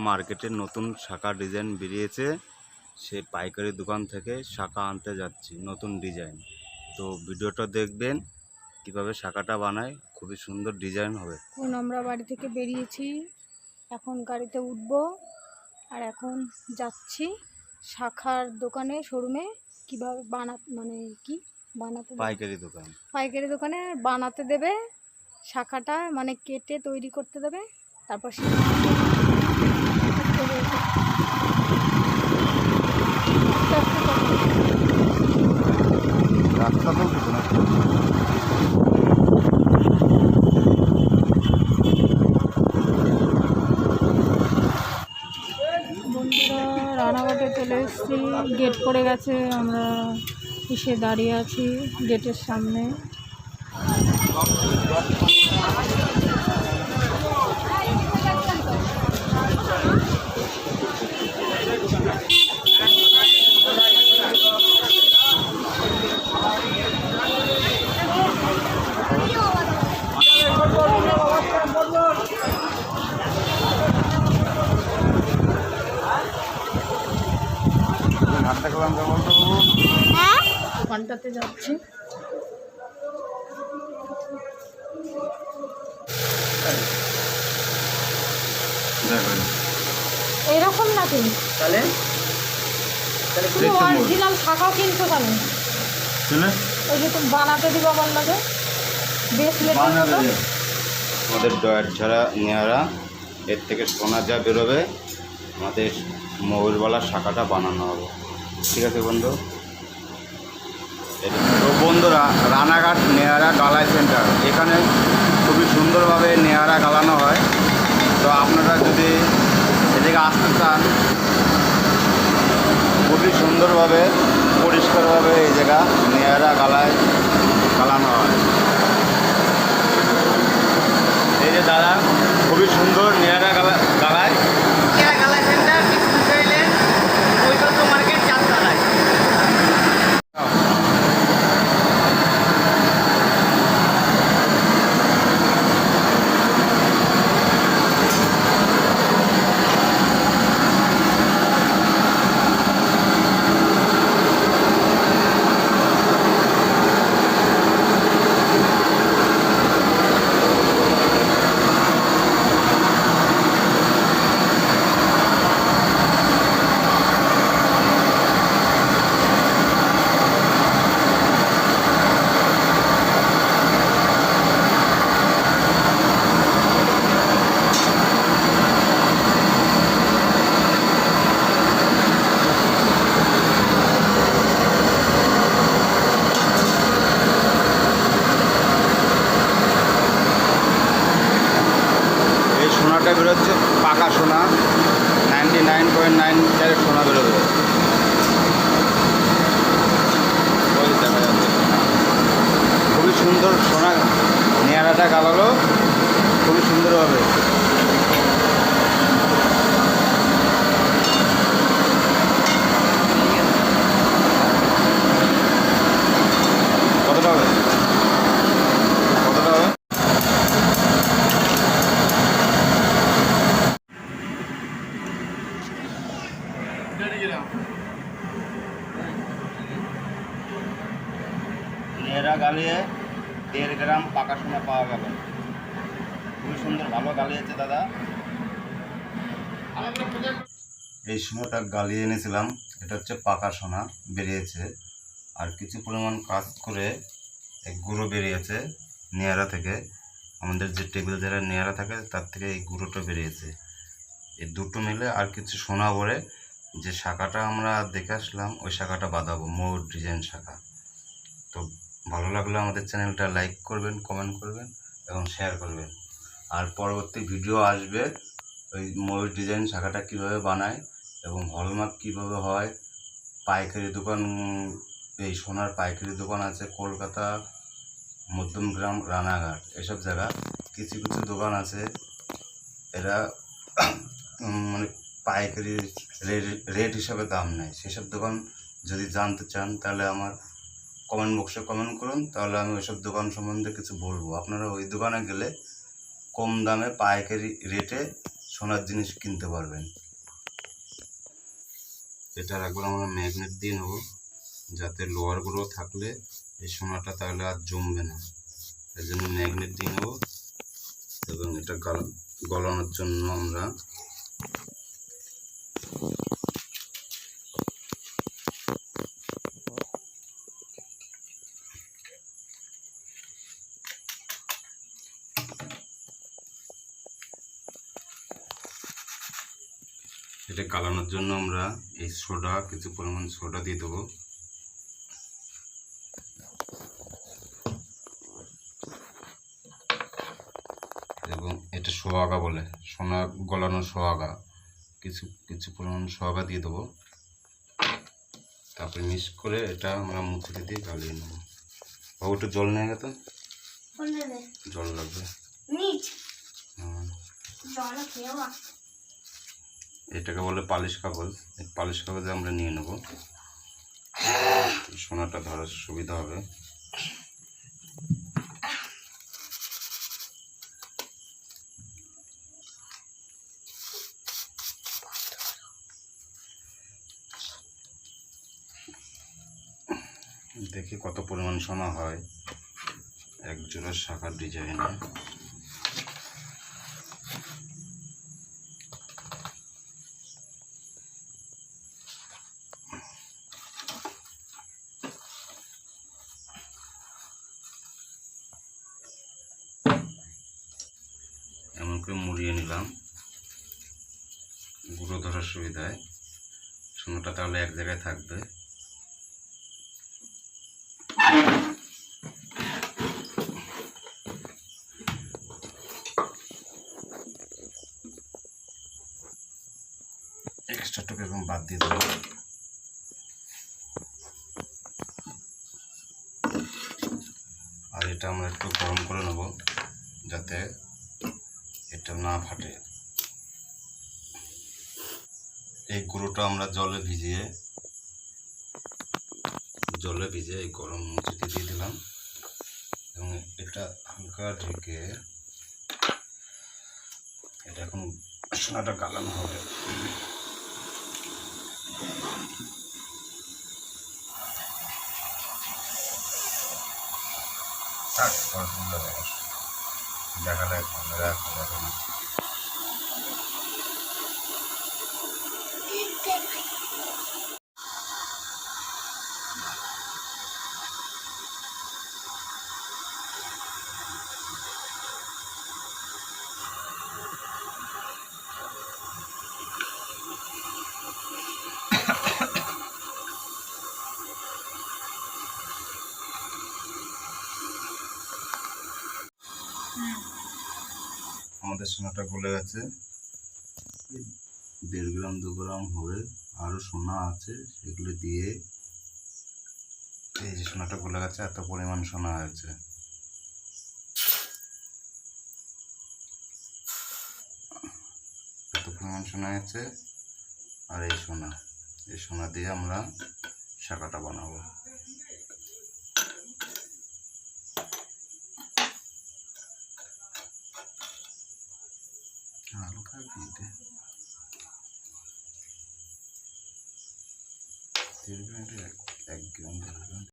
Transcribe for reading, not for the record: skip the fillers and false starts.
মার্কেটে নতুন শাখা ডিজাইন বেরিয়েছে, সেই পাইকারি দোকান থেকে শাখা আনতে যাচ্ছি, নতুন ডিজাইন। তো ভিডিওটা দেখবেন কিভাবে শাখাটা বানায়, খুবই সুন্দর ডিজাইন হবে। এখন আমরা বাড়ি থেকে বেরিয়েছি, এখন গাড়িতে উঠবো আর এখন যাচ্ছি শাখার দোকানে, শোরুমে কিভাবে বানাতে পাইকারি দোকানে বানাতে দেবে শাখাটা, মানে কেটে তৈরি করতে দেবে, তারপর বন্ধুরা রানাঘাটে চলে এসেছি, গেট পড়ে গেছে, আমরা এসে দাঁড়িয়ে আছি গেটের সামনে। ঘন্টাতে যাচ্ছি, এরকম নাকি? তাহলে তুমি অরিজিনাল শাখাও কিনছো তাহলে? ওই যে তুমি বানাতে দিবা আমার লাগে আমাদের ডয়ার ছাড়া নেহারা, এর থেকে সোনা যা বেরোবে আমাদের ময়ূরওয়ালা শাখাটা বানানো হবে। ঠিক আছে বন্ধু? তো বন্ধুরা, রানাঘাট নেহারা গালাই সেন্টার, এখানে খুবই সুন্দরভাবে নেহারা গালানো হয়। তো আপনারা যদি এদিকে আসতে চান, খুবই সুন্দরভাবে পরিষ্কারভাবে এই জায়গা নেহারা গালানো হয়। এই যে দাদা খুবই সুন্দর নেহারা গালায় সেন্টার, মার্কেট চারতলায়। সোনাটা বেরোচ্ছে পাকা সোনা, 99.9 ক্যারেট সোনা বেরোবে। ওই দেখা যাচ্ছে খুবই সুন্দর সোনা, নেহারাটা গালালো খুবই সুন্দর হবে। কতটা হবে? কতটা হবে? নেহারা গালিয়ে 1.5 গ্রাম পাকা সোনা পাওয়া গেল। খুবই সুন্দর, ভালো গালিয়েছে দাদা। এই সোনাটা গালিয়ে এনেছিলাম, এটা হচ্ছে পাকা সোনা বেরিয়েছে। আর কিছু পরিমাণ কাজ করে এক গুঁড়ো বেরিয়েছে নেহারা থেকে, আমাদের যে টেবিল যারা নেহারা থাকে তার থেকে এই গুঁড়োটা বেরিয়েছে। এই দুটো মিলে আর কিছু সোনা ভরে যে শাখাটা আমরা দেখে আসলাম, ওই শাখাটা বাঁধাবো, ময়ূর ডিজাইন শাখা। তো ভালো লাগলে আমাদের চ্যানেলটা লাইক করবেন, কমেন্ট করবেন এবং শেয়ার করবেন। আর পরবর্তী ভিডিও আসবে ওই ময়ূর ডিজাইন শাখাটা কীভাবে বানায় এবং হলমার্ক কীভাবে হয়। পাইকারি দোকান, এই সোনার পাইকারি দোকান আছে কলকাতা, মধ্যমগ্রাম, রানাঘাট, এসব জায়গা। কিছু কিছু দোকান আছে এরা মানে পাইকারি রেট হিসাবে দাম নেয়। সেসব দোকান যদি জানতে চান তাহলে আমার কমেন্ট বক্সে কমেন্ট করুন, তাহলে আমি ওইসব দোকান সম্বন্ধে কিছু বলবো। আপনারা ওই দোকানে গেলে কম দামে পাইকারি রেটে সোনার জিনিস কিনতে পারবেন। এটার একবার আমরা ম্যাগনেট দিয়ে নেবো, যাতে লোহারগুলো থাকলে এই সোনাটা তাহলে আর জমবে না। এর জন্য ম্যাগনেট দিয়ে নেবো। এবং এটা গলানোর জন্য আমরা এটা গালানোর জন্য আমরা এই সোডা, কিছু পরিমাণ সোডা দিয়ে দেবো। এবং এটা সোহাগা বলে, সোনা গলানো সোহাগা, কিছু পরিমাণ সোহাগা দিয়ে দেবো। তারপরে মিক্স করে এটা আমরা মুখে দিয়ে গালিয়ে নেবো। বাবু একটু জল নিয়ে গেতো, জল লাগবে। এটাকে বলে পালিশ কাগজ। এই পালিশ কাগজে আমরা নিয়ে নেব, সোনাটা ধরার সুবিধা হবে। দেখি কত পরিমাণ সোনা হয় এক জোড়া শাখার ডিজাইনে। এমন করে মুড়িয়ে নিলাম গুঁড়ো ধরার সুবিধায়, সোনাটা তাহলে এক জায়গায় থাকবে। এক্সট্রাটুকু এবং বাদ দিয়ে দেবো। আর এটা আমরা একটু গরম করে নেব, যাতে এটা না ফাটে। এই গুঁড়োটা আমরা জলে ভিজিয়ে এই গরম মুচিতে দিয়ে দিলাম। এবং এটা হালকা ঢেকে এটা এখন সোনাটা গালানো হবে। দেখালে দেখা না। আমাদের সোনাটা গলে গেছে, 1.5 গ্রাম 2 গ্রাম হবে। আরও সোনা আছে, সেগুলো দিয়ে এই যে সোনাটা গলে গেছে। এত পরিমাণ সোনা হয়েছে। এত পরিমাণ সোনা হয়েছে। আর এই সোনা দিয়ে আমরা শাখাটা বানাবো। হালকা দিতে 1 গ্রাম 2 গ্রাম।